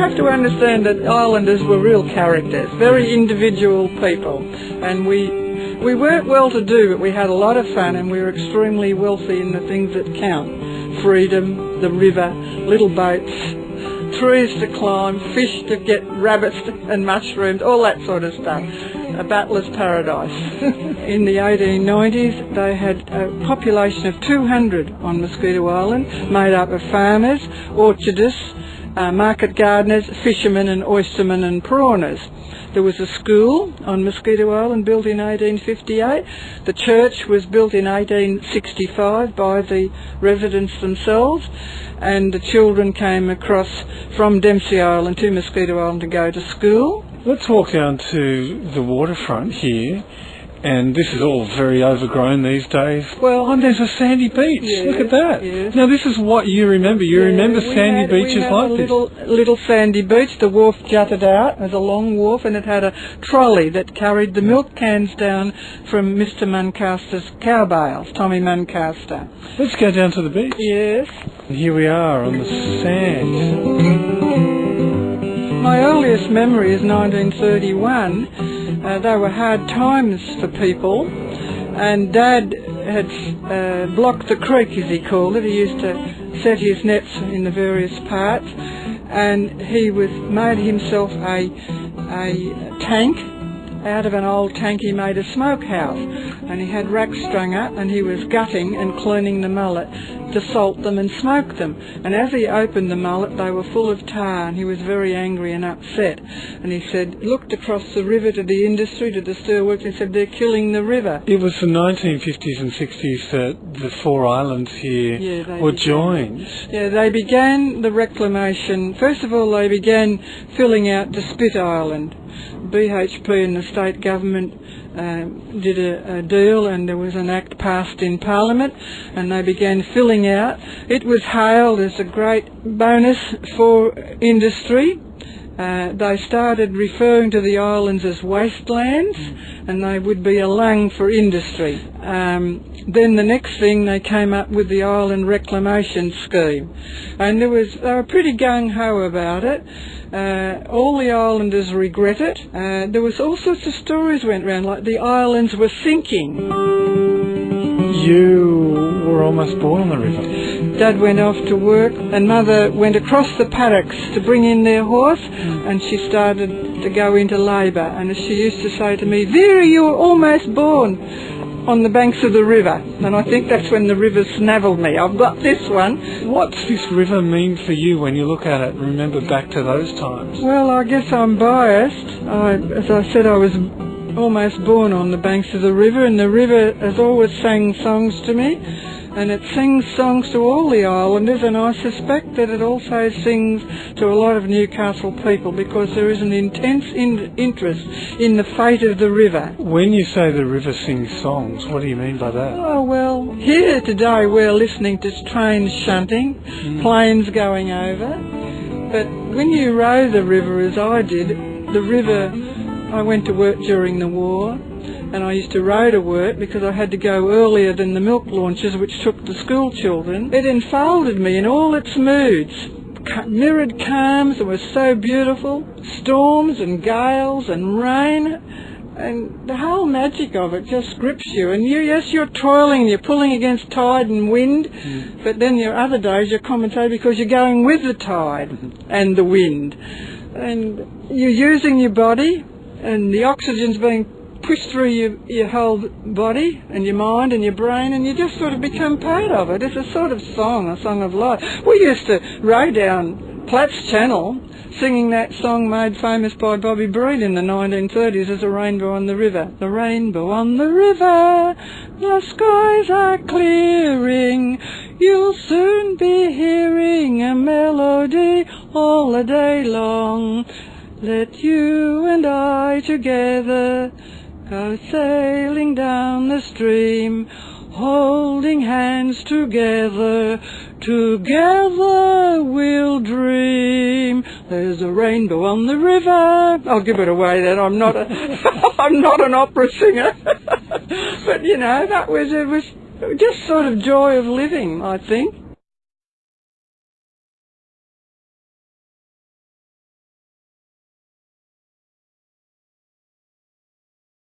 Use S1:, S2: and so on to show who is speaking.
S1: have to understand that islanders were real characters, very individual people, and we weren't well-to-do, but we had a lot of fun, and we were extremely wealthy in the things that count. Freedom, the river, little boats, trees to climb, fish to get, rabbits and mushrooms, all that sort of stuff. A battler's paradise. In the 1890s, they had a population of 200 on Mosquito Island, made up of farmers, orchardists, market gardeners, fishermen and oystermen and prawners. There was a school on Mosquito Island built in 1858. The church was built in 1865 by the residents themselves, and the children came across from Dempsey Island to Mosquito Island to go to school.
S2: Let's walk down to the waterfront here, and this is all very overgrown these days.
S1: Well,
S2: there's a sandy beach.
S1: Yes,
S2: look at that.
S1: yes.
S2: Now this is what you remember. You remember sandy beaches like this.
S1: Little sandy beach. The wharf jutted out as a long wharf, and it had a trolley that carried the milk cans down from Mr. Muncaster's cow bales, Tommy Muncaster.
S2: Let's go down to the beach.
S1: Yes.
S2: And here we are on the sand.
S1: My earliest memory is 1931. They were hard times for people, and Dad had blocked the creek, as he called it. He used to set his nets in the various parts, and he made himself a tank. Out of an old tank he made a smokehouse, and he had racks strung up, and he was gutting and cleaning the mullet to salt them and smoke them. And as he opened the mullet, they were full of tar, and he was very angry and upset. And he said, looked across the river to the industry, to the steelworks, and said, they're killing the river.
S2: It was the 1950s and 60s that the four islands here were joined.
S1: Yeah, they began the reclamation. First of all, they began filling out the Spit Island. BHP and the state government did a deal, and there was an act passed in Parliament, and they began filling out. It was hailed as a great bonus for industry. They started referring to the islands as wastelands, and they would be a lung for industry. Then the next thing, they came up with the Island Reclamation Scheme, and they were pretty gung-ho about it. All the islanders regret it. There was all sorts of stories went round, like the islands were sinking.
S2: You were almost born on the river.
S1: Dad went off to work, and Mother went across the paddocks to bring in their horse, and she started to go into labour. And as she used to say to me, Vera, you were almost born on the banks of the river. And I think that's when the river snavelled me. I've got this one.
S2: What's this river mean for you when you look at it and remember back to those times?
S1: Well, I guess I'm biased. As I said, I was almost born on the banks of the river, and the river has always sang songs to me, and it sings songs to all the islanders, and I suspect that it also sings to a lot of Newcastle people, because there is an intense interest in the fate of the river.
S2: When you say the river sings songs, what do you mean by that?
S1: Oh, well, here today we're listening to trains shunting, planes going over, but when you row the river, as I did, the river, I went to work during the war, and I used to row to work because I had to go earlier than the milk launches which took the school children. It enfolded me in all its moods. Mirrored calms that were so beautiful, storms and gales and rain, and the whole magic of it just grips you. And you're toiling, you're pulling against tide and wind, but then your other days you're compensating because you're going with the tide and the wind. And you're using your body, and the oxygen's being pushed through your whole body and your mind and your brain, and you just sort of become part of it. It's a sort of song, a song of life. We used to row down Platt's Channel singing that song made famous by Bobby Breed in the 1930s as A Rainbow on the River. The rainbow on the river, the skies are clearing, you'll soon be hearing a melody all the day long. Let you and I together go sailing down the stream, holding hands together, together we'll dream. There's a rainbow on the river. I'll give it away that I'm not I'm not an opera singer. But you know, it was just sort of joy of living, I think.